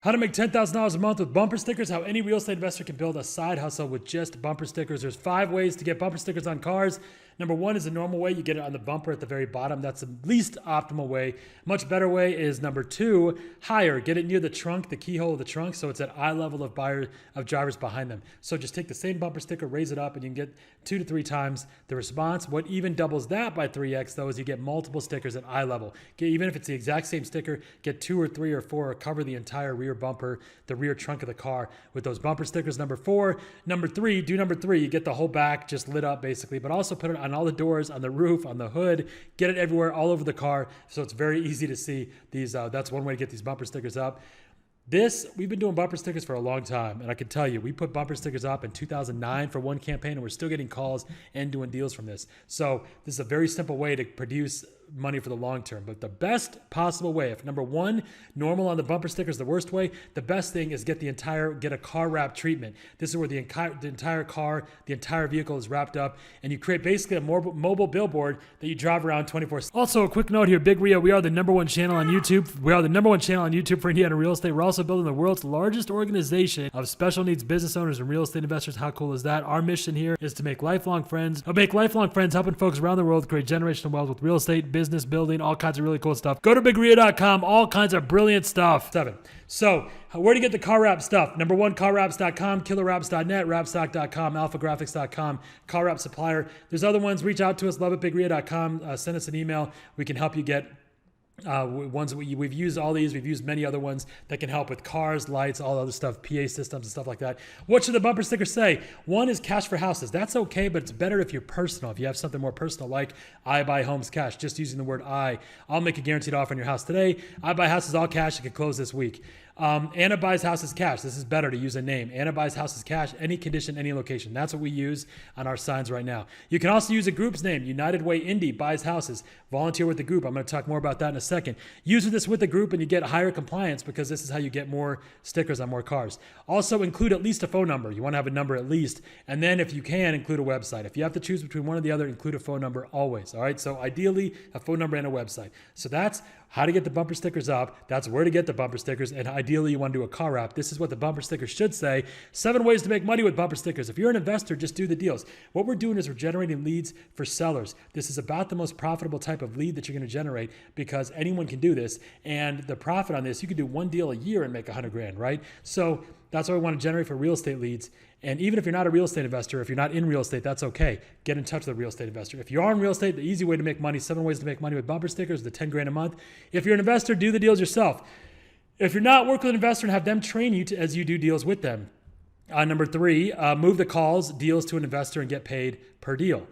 How to make $10,000 a month with bumper stickers, how any real estate investor can build a side hustle with just bumper stickers. There's 5 ways to get bumper stickers on cars. Number 1 is the normal way. You get it on the bumper at the very bottom. That's the least optimal way. Much better way is number 2, higher. Get it near the trunk, the keyhole of the trunk, so it's at eye level of drivers behind them. So just take the same bumper sticker, raise it up, and you can get 2 to 3 times the response. What even doubles that by 3x, though, is you get multiple stickers at eye level. Even if it's the exact same sticker, get 2 or 3 or 4, or cover the entire rear bumper, the rear trunk of the car with those bumper stickers. Number 4. Number 3, you get the whole back just lit up basically, but also put it on all the doors, on the roof, on the hood, get it everywhere, all over the car, so it's very easy to see these. That's one way to get these bumper stickers up. We've been doing bumper stickers for a long time, and I can tell you, we put bumper stickers up in 2009 for one campaign, and we're still getting calls and doing deals from this. So this is a very simple way to produce money for the long term. But the best possible way, if number 1, normal on the bumper stickers, the worst way, the best thing is get a car wrap treatment. This is where the entire car, the entire vehicle is wrapped up, and you create basically a mobile billboard that you drive around 24/7. Also, a quick note here, Big Rio, we are the #1 channel on YouTube. We are the #1 channel on YouTube for Indiana real estate. We're also building the world's largest organization of special needs business owners and real estate investors. How cool is that? Our mission here is to make lifelong friends, helping folks around the world create generational wealth with real estate, business building, all kinds of really cool stuff. Go to BigRio.com, all kinds of brilliant stuff. 7. So where to get the car wrap stuff? Number 1, carwraps.com, killerwraps.net, wrapstock.com, alphagraphics.com, car wrap supplier. There's other ones. Reach out to us, love@bigrio.com. Send us an email. We can help you get ones we've used all these. We've used many other ones that can help with cars, lights, all other stuff, PA systems and stuff like that. What should the bumper sticker say? 1 is cash for houses. That's okay, but it's better if you're personal. If you have something more personal like I buy homes cash, just using the word I'll make a guaranteed offer on your house today. I buy houses all cash. It could close this week. Anna buys houses cash. This is better to use a name. Anna buys houses cash, any condition, any location. That's what we use on our signs right now. You can also use a group's name. United Way Indy buys houses. Volunteer with the group. I'm going to talk more about that in a second. Use this with the group and you get higher compliance because this is how you get more stickers on more cars. Also include at least a phone number. You want to have a number at least. And then if you can, include a website. If you have to choose between one or the other, include a phone number always. All right. So ideally a phone number and a website. So that's how to get the bumper stickers up. That's where to get the bumper stickers. And ideally you want to do a car wrap. This is what the bumper sticker should say. 7 ways to make money with bumper stickers. If you're an investor, just do the deals. What we're doing is we're generating leads for sellers. This is about the most profitable type of lead that you're going to generate because anyone can do this. And the profit on this, you can do 1 deal a year and make $100,000, right? So that's what we want to generate for real estate leads. And even if you're not a real estate investor, if you're not in real estate, that's okay. Get in touch with a real estate investor. If you are in real estate, the easy way to make money, 7 ways to make money with bumper stickers, the $10,000 a month. If you're an investor, do the deals yourself. If you're not, work with an investor and have them train you as you do deals with them. Number 3, move the calls, deals to an investor and get paid per deal.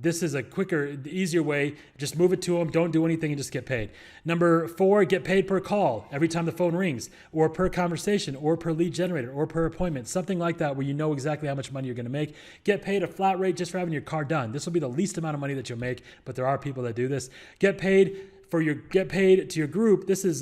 This is a quicker, easier way. Just move it to them. Don't do anything and just get paid. Number 4, get paid per call every time the phone rings, or per conversation, or per lead generator, or per appointment, something like that where you know exactly how much money you're going to make. Get paid a flat rate just for having your car done. This will be the least amount of money that you'll make, but there are people that do this. Get paid to your group. This is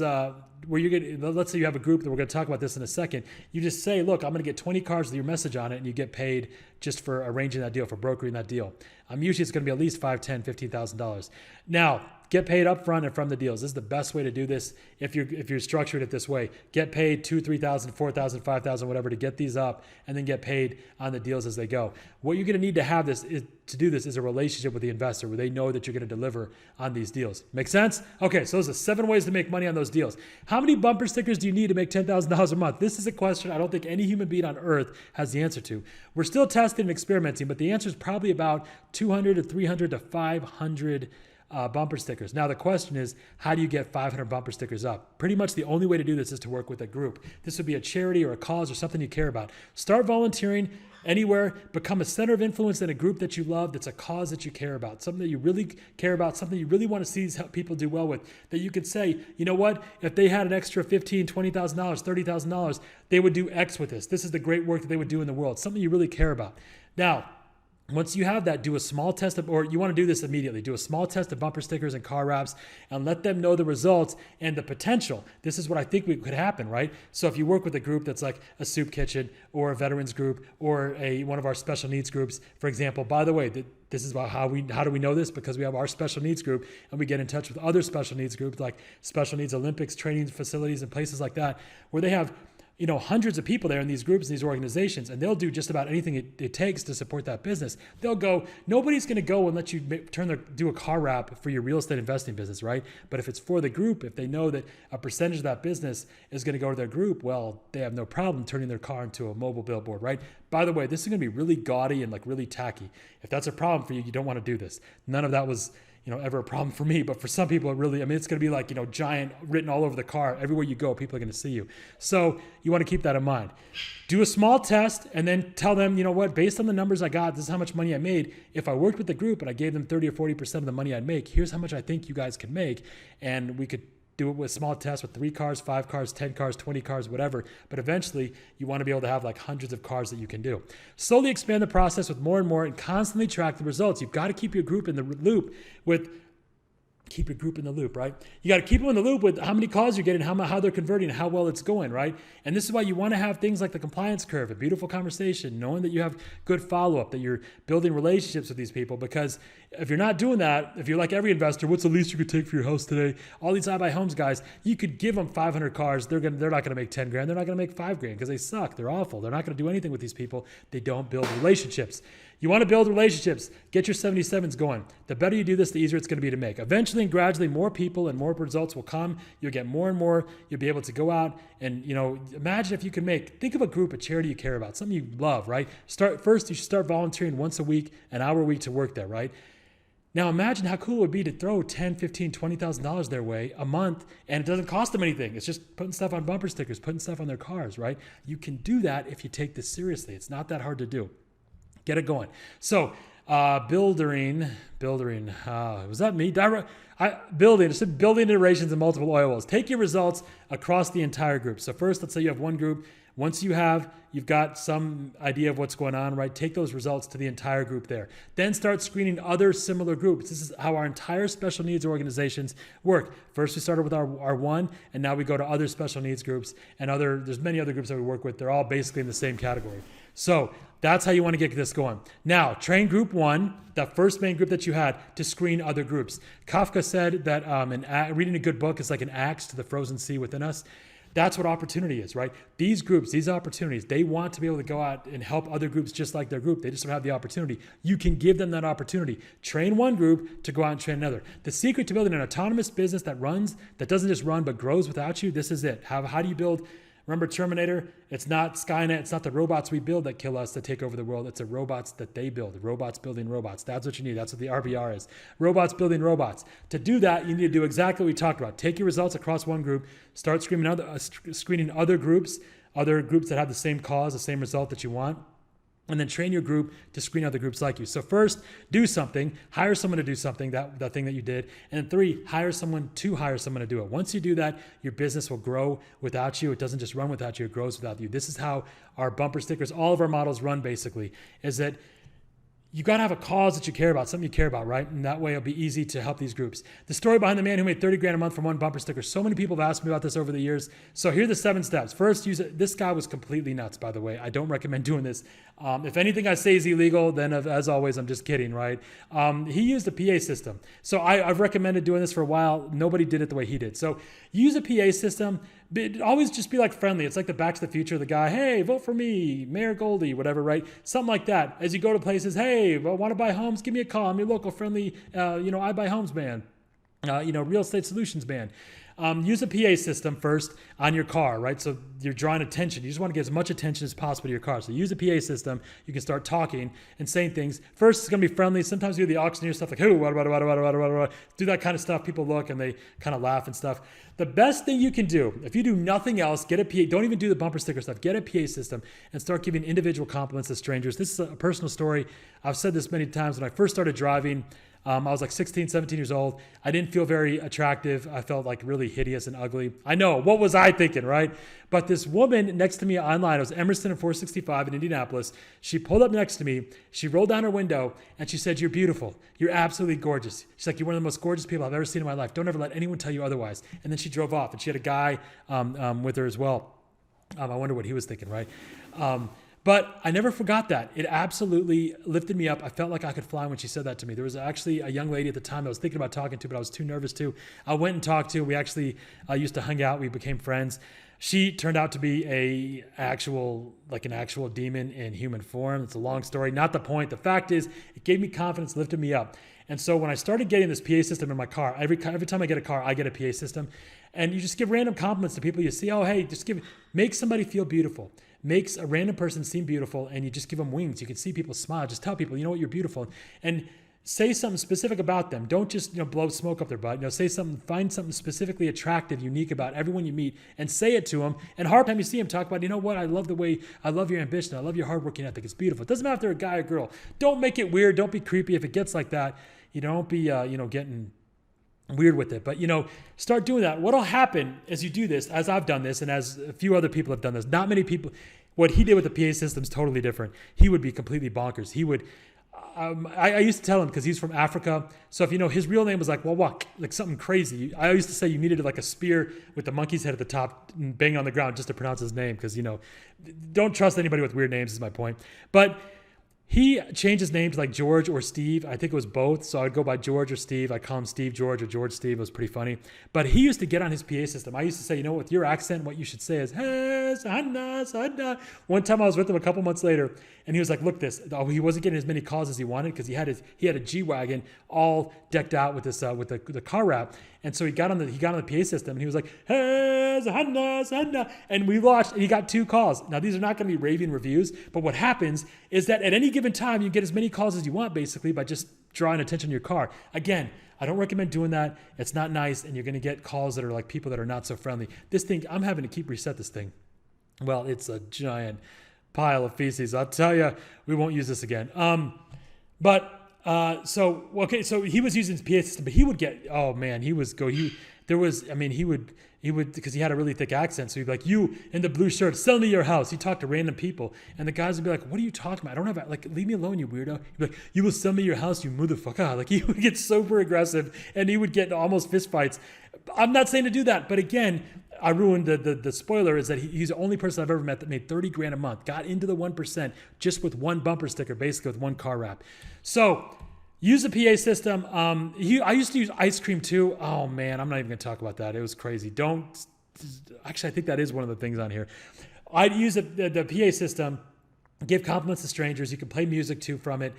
where you get, let's say you have a group that we're going to talk about this in a second. You just say, look, I'm going to get 20 cars with your message on it, and you get paid just for arranging that deal, for brokering that deal. Usually it's going to be at least $5,000, $10,000, $15,000. Now, get paid up front and from the deals. This is the best way to do this if you're structured it this way. Get paid $2,000, $3,000, $4,000, $5,000, whatever to get these up, and then get paid on the deals as they go. What you're going to need to have to do this is a relationship with the investor where they know that you're going to deliver on these deals. Make sense? Okay, so those are 7 ways to make money on those deals. How many bumper stickers do you need to make $10,000 a month? This is a question I don't think any human being on earth has the answer to. We're still testing and experimenting, but the answer is probably about 200 to 300 to 500 bumper stickers. Now the question is, how do you get 500 bumper stickers up? Pretty much the only way to do this is to work with a group. This would be a charity or a cause or something you care about. Start volunteering anywhere, become a center of influence in a group that you love, that's a cause that you care about, something that you really care about, something you really want to see people do well with, that you could say, you know what, if they had an extra $15,000, $20,000, $30,000, they would do X with this. This is the great work that they would do in the world, something you really care about. Now, Once you have that, do a small test of, or you want to do this immediately, do a small test of bumper stickers and car wraps and let them know the results and the potential. This is what I think could happen, right? So if you work with a group that's like a soup kitchen or a veterans group or one of our special needs groups, for example, by the way, this is about how do we know this? Because we have our special needs group and we get in touch with other special needs groups like Special Needs Olympics training facilities and places like that where they have hundreds of people there in these groups, and these organizations, and they'll do just about anything it takes to support that business. They'll go, nobody's going to go and let you do a car wrap for your real estate investing business, right? But if it's for the group, if they know that a percentage of that business is going to go to their group, well, they have no problem turning their car into a mobile billboard, right? By the way, this is going to be really gaudy and like really tacky. If that's a problem for you, you don't want to do this. None of that was ever a problem for me, but for some people, it's going to be like, giant written all over the car. Everywhere you go, people are going to see you. So you want to keep that in mind. Do a small test and then tell them, based on the numbers I got, this is how much money I made. If I worked with the group and I gave them 30 or 40% of the money I'd make, here's how much I think you guys can make. And we could do it with small tests with 3 cars, 5 cars, 10 cars, 20 cars, whatever. But eventually you want to be able to have like hundreds of cars that you can do. Slowly expand the process with more and more and constantly track the results. You've got to keep your group in the loop right? You got to keep them in the loop with how many calls you're getting, how they're converting, how well it's going, right? And this is why you want to have things like the compliance curve, a beautiful conversation, knowing that you have good follow-up, that you're building relationships with these people. Because if you're not doing that, if you're like every investor, what's the least you could take for your house today? All these iBuyHomes guys, you could give them 500 cars. They're not going to make 10 grand. They're not going to make 5 grand because they suck. They're awful. They're not going to do anything with these people. They don't build relationships. You want to build relationships, get your 77s going. The better you do this, the easier it's going to be to make. Eventually and gradually, more people and more results will come. You'll get more and more. You'll be able to go out and, imagine if you can think of a group, a charity you care about, something you love, right? You should start volunteering once a week, an hour a week to work there, right? Now imagine how cool it would be to throw $10,000, $15,000, $20,000 their way a month, and it doesn't cost them anything. It's just putting stuff on bumper stickers, putting stuff on their cars, right? You can do that if you take this seriously. It's not that hard to do. Get it going. So, building. Was that me? Building iterations and multiple oil wells. Take your results across the entire group. So first, let's say you have one group. Once you've got some idea of what's going on, right? Take those results to the entire group there. Then start screening other similar groups. This is how our entire special needs organizations work. First, we started with our one, and now we go to other special needs groups and there's many other groups that we work with. They're all basically in the same category. So that's how you want to get this going. Now, train group 1, that first main group that you had, to screen other groups. Kafka said that reading a good book is like an axe to the frozen sea within us. That's what opportunity is, right? These groups, these opportunities, they want to be able to go out and help other groups just like their group. They just don't have the opportunity. You can give them that opportunity. Train one group to go out and train another. The secret to building an autonomous business that doesn't just run but grows without you, this is it. How do you build? Remember Terminator? It's not Skynet. It's not the robots we build that kill us, that take over the world. It's the robots that they build. Robots building robots. That's what you need. That's what the RBR is. Robots building robots. To do that, you need to do exactly what we talked about. Take your results across one group. Start screening other groups that have the same cause, the same result that you want. And then train your group to screen other groups like you. So first, do something. Hire someone to do something, that thing that you did. And 3, hire someone to do it. Once you do that, your business will grow without you. It doesn't just run without you, it grows without you. This is how our bumper stickers, all of our models run basically, is that you got to have a cause that you care about, something you care about, right? And that way it'll be easy to help these groups. The story behind the man who made 30 grand a month from one bumper sticker. So many people have asked me about this over the years. So here are the 7 steps. First, use it. This guy was completely nuts, by the way. I don't recommend doing this. If anything I say is illegal, then as always, I'm just kidding, right? He used a PA system. So I've recommended doing this for a while. Nobody did it the way he did. So use a PA system. But always just be like friendly. It's like the Back to the Future, the guy, hey, vote for me, Mayor Goldie, whatever, right? Something like that. As you go to places, hey, want to buy homes? Give me a call. I'm your local friendly, I buy homes man, real estate solutions man. Use a PA system first on your car, right? So you're drawing attention. You just want to get as much attention as possible to your car. So use a PA system. You can start talking and saying things. First, it's going to be friendly. Sometimes you do the auctioneer stuff like, what, do that kind of stuff. People look and they kind of laugh and stuff. The best thing you can do, if you do nothing else, get a PA. Don't even do the bumper sticker stuff. Get a PA system and start giving individual compliments to strangers. This is a personal story. I've said this many times. When I first started driving, I was like 16, 17 years old. I didn't feel very attractive. I felt like really hideous and ugly. I know, what was I thinking, right? But this woman next to me online, it was Emerson and 465 in Indianapolis. She pulled up next to me. She rolled down her window and she said, "You're beautiful. You're absolutely gorgeous." She's like, "You're one of the most gorgeous people I've ever seen in my life. Don't ever let anyone tell you otherwise." And then she drove off, and she had a guy with her as well. I wonder what he was thinking, right? But I never forgot that. It absolutely lifted me up. I felt like I could fly when she said that to me. There was actually a young lady at the time I was thinking about talking to, but I was too nervous to. I went and talked to. We actually used to hang out. We became friends. She turned out to be an actual demon in human form. It's a long story. Not the point. The fact is, it gave me confidence, lifted me up. And so when I started getting this PA system in my car, every time I get a car, I get a PA system. And you just give random compliments to people you see. Oh, hey, make somebody feel beautiful. Makes a random person seem beautiful, and you just give them wings. You can see people smile. Just tell people, you know what, you're beautiful. And say something specific about them. Don't just blow smoke up their butt. Say something. Find something specifically attractive, unique about everyone you meet, and say it to them. And hard time you see them, talk about, you know what, I love your ambition. I love your hard working ethic. It's beautiful. It doesn't matter if they're a guy or girl. Don't make it weird. Don't be creepy. If it gets like that, you don't be getting weird with it. But start doing that. What'll happen as you do this, as I've done this, and as a few other people have done this, not many people, what he did with the PA system is totally different. He would be completely bonkers. He would, I used to tell him, because he's from Africa, so if his real name was like Wawak, like something crazy, I used to say you needed like a spear with the monkey's head at the top and bang on the ground just to pronounce his name, because don't trust anybody with weird names is my point. But he changed his name to like George or Steve. I think it was both. So I would go by George or Steve. I call him Steve George or George Steve. It was pretty funny. But he used to get on his PA system. I used to say, with your accent, what you should say is, "Hey, Sahana, Sahana." One time I was with him a couple months later, and he was like, "Look, this." Oh, he wasn't getting as many calls as he wanted, because he had a G-Wagon all decked out with this with the car wrap. And so he got on the PA system, and he was like, "Hey, Sahana, Sahana," and we launched, and he got 2 calls. Now, these are not going to be raving reviews, but what happens is that at any given time, you get as many calls as you want, basically, by just drawing attention to your car. Again, I don't recommend doing that. It's not nice, and you're going to get calls that are like people that are not so friendly. This thing, I'm having to reset this thing. Well, it's a giant pile of feces. I'll tell you, we won't use this again. So he was using his PA system, but he would get, he would, because he had a really thick accent. So he'd be like, "You in the blue shirt, sell me your house." He'd talk to random people, and the guys would be like, "What are you talking about? I don't have, leave me alone, you weirdo." He'd be like, "You will sell me your house, you motherfucker." Like, he would get super aggressive, and he would get almost fist fights. I'm not saying to do that, but again, I ruined the spoiler is that he's the only person I've ever met that made $30,000 a month, got into the 1% just with one bumper sticker, basically with one car wrap. So use the PA system. I used to use ice cream too. Oh man, I'm not even gonna talk about that. It was crazy. Actually, I think that is one of the things on here. I'd use the PA system, give compliments to strangers. You can play music too from it.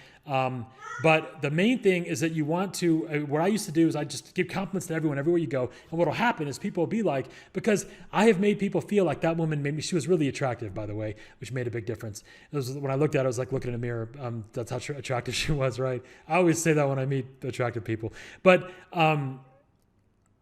But the main thing is that you want to, what I used to do is I just give compliments to everyone, everywhere you go. And what will happen is people will be like, because I have made people feel like that woman she was really attractive, by the way, which made a big difference. When I looked at her, I was like looking in a mirror. That's how attractive she was, right? I always say that when I meet attractive people. But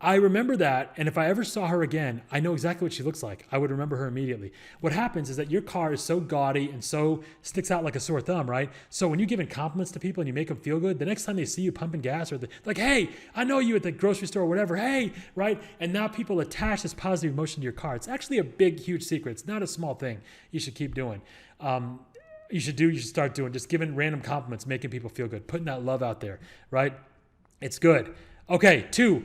I remember that, and if I ever saw her again, I know exactly what she looks like. I would remember her immediately. What happens is that your car is so gaudy and so sticks out like a sore thumb, right? So when you're giving compliments to people and you make them feel good, the next time they see you pumping gas or like, "Hey, I know you at the grocery store or whatever, hey," right? And now people attach this positive emotion to your car. It's actually a big, huge secret. It's not a small thing you should keep doing. You should start doing, just giving random compliments, making people feel good, putting that love out there, right? It's good. Okay, 2.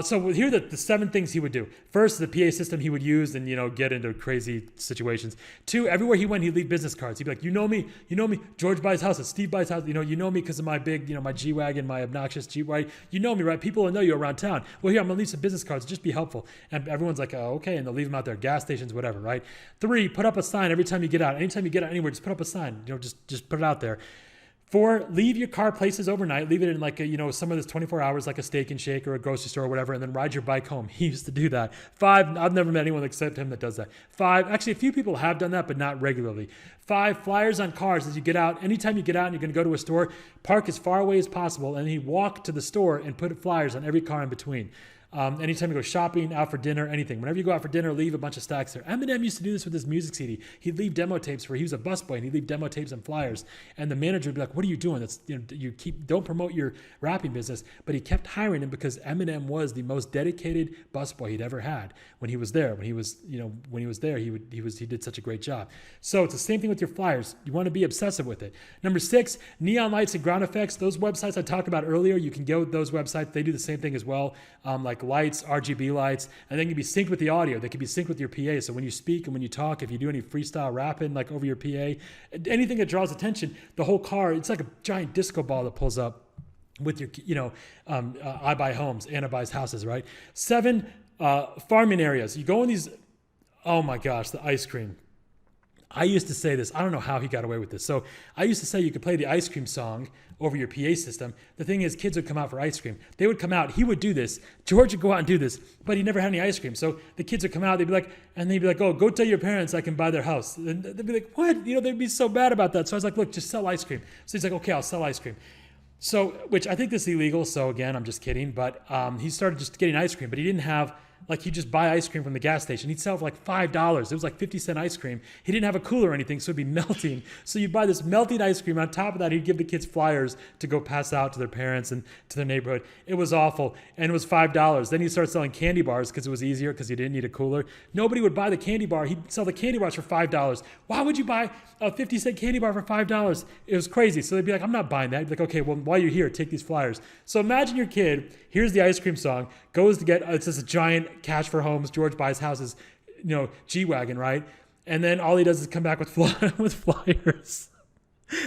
So here are the 7 things he would do. First, the PA system he would use and, get into crazy situations. 2, everywhere he went, he'd leave business cards. He'd be like, you know me, George buys houses, Steve buys houses, you know me because of my big, my G-Wagon, my obnoxious G-Wagon. You know me, right? People will know you around town. Well, here, I'm going to leave some business cards. Just be helpful. And everyone's like, "Oh, okay." And they'll leave them out there, gas stations, whatever, right? 3, put up a sign every time you get out. Anytime you get out anywhere, just put up a sign. Just put it out there. 4, leave your car places overnight. Leave it in like somewhere that's 24 hours, like a Steak and Shake or a grocery store or whatever, and then ride your bike home. He used to do that. 5, I've never met anyone except him that does that. 5, actually a few people have done that, but not regularly. 5, flyers on cars as you get out. Anytime you get out and you're going to go to a store, park as far away as possible, and he walk to the store and put flyers on every car in between. Anytime you go shopping, out for dinner, anything. Whenever you go out for dinner, leave a bunch of stacks there. Eminem used to do this with his music CD. He'd leave demo tapes where he was a busboy, and he'd leave demo tapes and flyers. And the manager would be like, "What are you doing? That's don't promote your rapping business." But he kept hiring him because Eminem was the most dedicated busboy he'd ever had when he was there. When he was there, he did such a great job. So it's the same thing with your flyers. You want to be obsessive with it. Number 6, neon lights and ground effects. Those websites I talked about earlier, you can go with those websites. They do the same thing as well, like lights, RGB lights, and they can be synced with the audio. They can be synced with your PA. So when you speak and when you talk, if you do any freestyle rapping like over your PA, anything that draws attention, the whole car, it's like a giant disco ball that pulls up with your, I buy homes, Anna buys houses, right? 7, farming areas. You go in these, oh my gosh, the ice cream. I used to say this. I don't know how he got away with this. So I used to say you could play the ice cream song over your PA system. The thing is, kids would come out for ice cream. They would come out. He would do this. George would go out and do this, but he never had any ice cream. So the kids would come out. They'd be like, "Oh, go tell your parents I can buy their house." And they'd be like, "What?" They'd be so bad about that. So I was like, "Look, just sell ice cream." So he's like, "Okay, I'll sell ice cream." So, which I think this is illegal. So again, I'm just kidding. But he started just getting ice cream, but he didn't have, he'd just buy ice cream from the gas station. He'd sell for like $5. It was like 50-cent ice cream. He didn't have a cooler or anything, so it'd be melting. So you'd buy this melting ice cream. On top of that, he'd give the kids flyers to go pass out to their parents and to their neighborhood. It was awful. And it was $5. Then he'd start selling candy bars because it was easier because he didn't need a cooler. Nobody would buy the candy bar. He'd sell the candy bars for $5. Why would you buy a 50-cent candy bar for $5? It was crazy. So they'd be like, "I'm not buying that." He'd be like, "Okay, well, while you're here, take these flyers." So imagine your kid, here's the ice cream song, goes to get, it's just a giant Cash for Homes, George buys houses, G-Wagon, right? And then all he does is come back with flyers.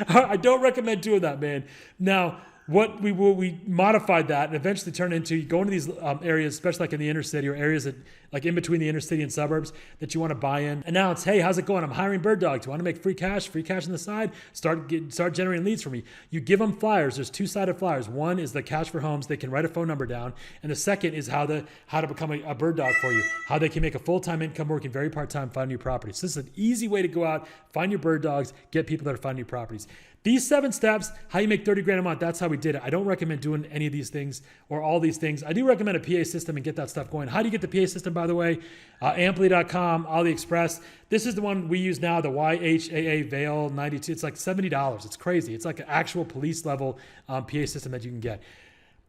I don't recommend doing that, man. Now, what we modified that and eventually turned into going to these areas, especially like in the inner city or areas that like in between the inner city and suburbs that you want to buy in. Announce, "Hey, how's it going? I'm hiring Bird Dog. Do you want to make free cash on the side? Start generating leads for me." You give them flyers. There's 2-sided flyers. One is the Cash for Homes. They can write a phone number down, and the second is how to become a bird dog for you. How they can make a full-time income working very part-time, find new properties. So this is an easy way to go out, find your bird dogs, get people that are finding new properties. These 7 steps, how you make 30 grand a month, that's how we did it. I don't recommend doing any of these things or all these things. I do recommend a PA system and get that stuff going. How do you get the PA system, by the way? Amply.com, AliExpress. This is the one we use now, the YHAA Veil 92. It's like $70. It's crazy. It's like an actual police level PA system that you can get.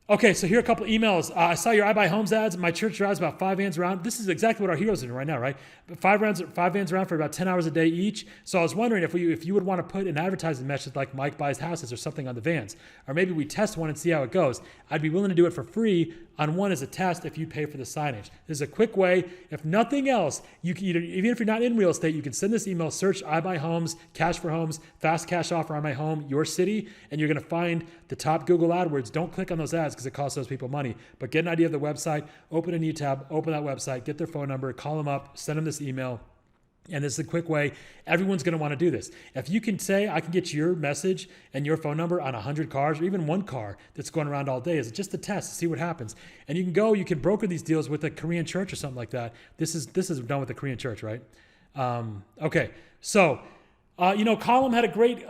Okay, so here are a couple emails. I saw your I Buy Homes ads. My church drives about 5 vans around. This is exactly what our heroes are doing right now, right? 5 vans around for about 10 hours a day each. So I was wondering if you would want to put an advertising message like Mike Buys Houses or something on the vans. Or maybe we test one and see how it goes. I'd be willing to do it for free on one as a test if you pay for the signage. This is a quick way. If nothing else, you can even if you're not in real estate, you can send this email, search I Buy Homes, Cash for Homes, fast cash offer on my home, your city, and you're going to find the top Google AdWords. Don't click on those ads because it costs those people money. But get an idea of the website, open a new tab, open that website, get their phone number, call them up, send them this email. And this is a quick way. Everyone's going to want to do this. If you can say, I can get your message and your phone number on 100 cars or even one car that's going around all day, is just a test to see what happens. And you can broker these deals with a Korean church or something like that. This is done with the Korean church, right? Okay. So, Colum had a great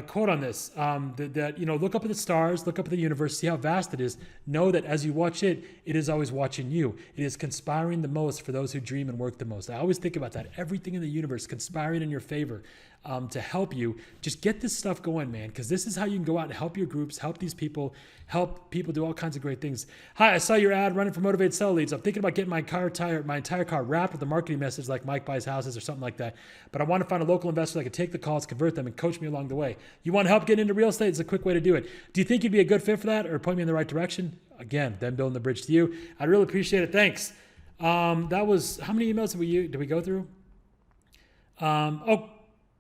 quote on this, that look up at the stars, look up at the universe, see how vast it is. Know that as you watch it, it is always watching you. It is conspiring the most for those who dream and work the most. I always think about that. Everything in the universe conspiring in your favor to help you. Just get this stuff going, man, because this is how you can go out and help your groups, help these people, help people do all kinds of great things. Hi, I saw your ad running for Motivated Sell Leads. I'm thinking about getting my entire car wrapped with a marketing message like Mike Buys Houses or something like that. But I want to find a local investor that can take the calls, convert them, and coach me along the way. You want help getting into real estate? It's a quick way to do it. Do you think you'd be a good fit for that or point me in the right direction? Again, then building the bridge to you. I'd really appreciate it. Thanks. That was, how many emails did we go through?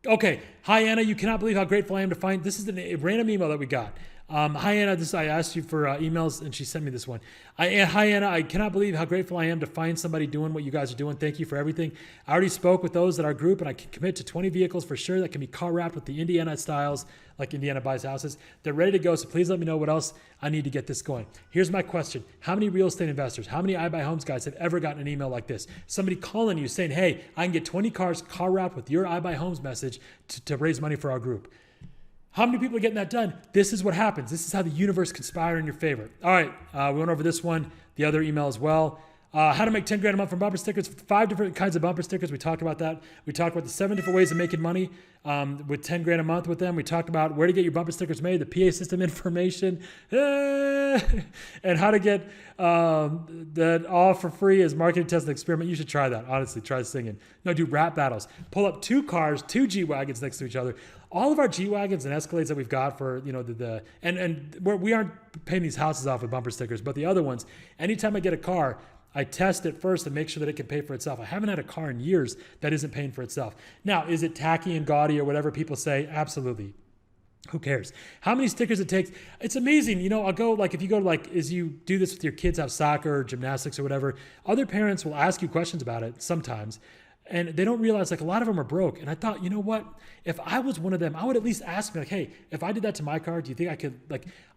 Okay. Hi, Anna. You cannot believe how grateful I am to find, this is a random email that we got. Hi, Anna. I asked you for emails, and she sent me this one. Hi, Anna. I cannot believe how grateful I am to find somebody doing what you guys are doing. Thank you for everything. I already spoke with those at our group, and I can commit to 20 vehicles for sure that can be car wrapped with the Indiana styles, like Indiana Buys Houses. They're ready to go, so please let me know what else I need to get this going. Here's my question. How many real estate investors, how many I Buy Homes guys have ever gotten an email like this? Somebody calling you saying, hey, I can get 20 cars car wrapped with your I Buy Homes message to raise money for our group. How many people are getting that done? This is what happens. This is how the universe conspires in your favor. All right, we went over this one. the other email as well. How to make 10 grand a month from bumper stickers. 5 different kinds of bumper stickers. We talked about that. We talked about the 7 different ways of making money with 10 grand a month with them. We talked about where to get your bumper stickers made, the PA system information, and how to get that all for free as marketing test and experiment. You should try that. Honestly, try singing. No, do rap battles. Pull up 2 cars, 2 G-Wagons next to each other. All of our G-Wagons and Escalades that we've got for, we aren't paying these houses off with bumper stickers, but the other ones, anytime I get a car, I test it first to make sure that it can pay for itself. I haven't had a car in years that isn't paying for itself. Now, is it tacky and gaudy or whatever people say? Absolutely. Who cares? How many stickers it takes? It's amazing. I'll go if you go to as you do this with your kids, have soccer or gymnastics or whatever, other parents will ask you questions about it sometimes. And they don't realize a lot of them are broke. And I thought, you know what? If I was one of them, I would at least ask me hey, if I did that to my car, do you think I could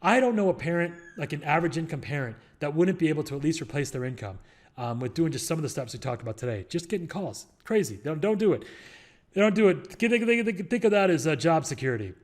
I don't know a parent, an average income parent that wouldn't be able to at least replace their income with doing just some of the steps we talked about today. Just getting calls. Crazy. Don't do it. They don't do it. Think of that as job security.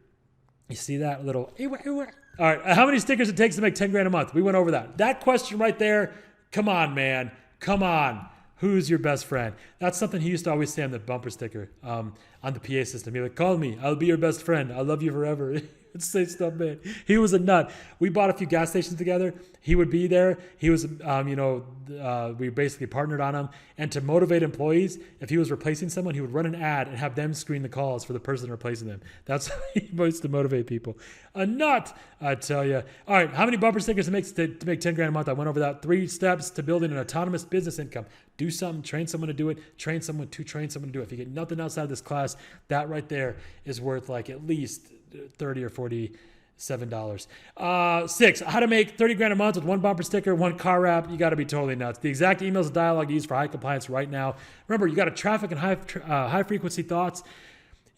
You see that little, all right. How many stickers it takes to make 10 grand a month? We went over that. That question right there. Come on, man. Come on. Who's your best friend? That's something he used to always say on the bumper sticker on the PA system. He'd call me. I'll be your best friend. I love you forever. Say stuff, man. He was a nut. We bought a few gas stations together. He would be there. He was, we basically partnered on him. And to motivate employees, if he was replacing someone, he would run an ad and have them screen the calls for the person replacing them. That's how he used to motivate people. A nut, I tell you. All right, how many bumper stickers to make 10 grand a month? I went over that. 3 steps to building an autonomous business income. Do something, train someone to do it, train someone to do it. If you get nothing else out of this class, that right there is worth at least $30 or $47. 6, how to make 30 grand a month with 1 bumper sticker, 1 car wrap. You got to be totally nuts. The exact emails and dialogue used for high compliance right now. Remember, you got to traffic and high frequency thoughts.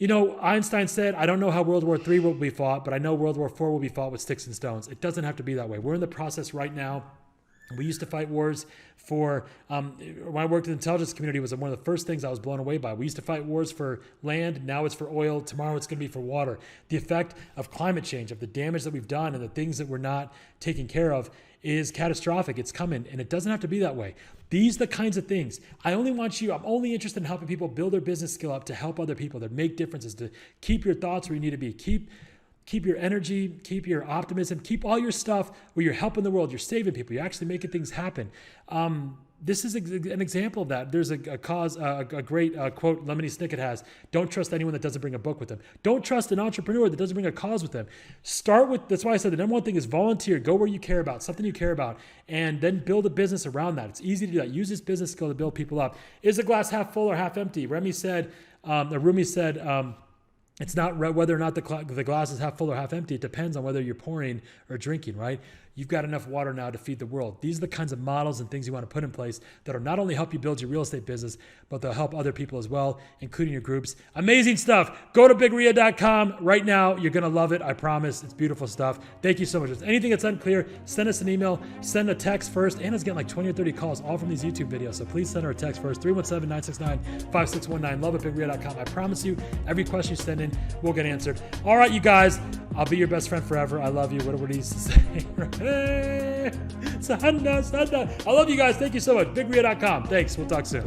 Einstein said, I don't know how World War III will be fought, but I know World War IV will be fought with sticks and stones. It doesn't have to be that way. We're in the process right now. We used to fight wars for, when I worked in the intelligence community, it was one of the first things I was blown away by. We used to fight wars for land. Now it's for oil. Tomorrow it's going to be for water. The effect of climate change, of the damage that we've done and the things that we're not taking care of is catastrophic. It's coming, and it doesn't have to be that way. These are the kinds of things. I'm only interested in helping people build their business skill up to help other people, to make differences, to keep your thoughts where you need to be. Keep your energy, keep your optimism, keep all your stuff where you're helping the world, you're saving people, you're actually making things happen. This is an example of that. There's a great quote Lemony Snicket has: don't trust anyone that doesn't bring a book with them. Don't trust an entrepreneur that doesn't bring a cause with them. That's why I said the number one thing is volunteer. Go where you care about, something you care about, and then build a business around that. It's easy to do that. Use this business skill to build people up. Is the glass half full or half empty? Rumi said, it's not whether or not the glass is half full or half empty. It depends on whether you're pouring or drinking, right? You've got enough water now to feed the world. These are the kinds of models and things you want to put in place that will not only help you build your real estate business, but they'll help other people as well, including your groups. Amazing stuff. Go to bigria.com right now. You're going to love it. I promise. It's beautiful stuff. Thank you so much. If there's anything that's unclear, send us an email, send a text first. Anna's getting 20 or 30 calls, all from these YouTube videos. So please send her a text first. 317-969-5619. Love at bigria.com. I promise you, every question you send in will get answered. All right, you guys. I'll be your best friend forever. I love you. What he used to say. Sanda. I love you guys. Thank you so much. Bigria.com. Thanks. We'll talk soon.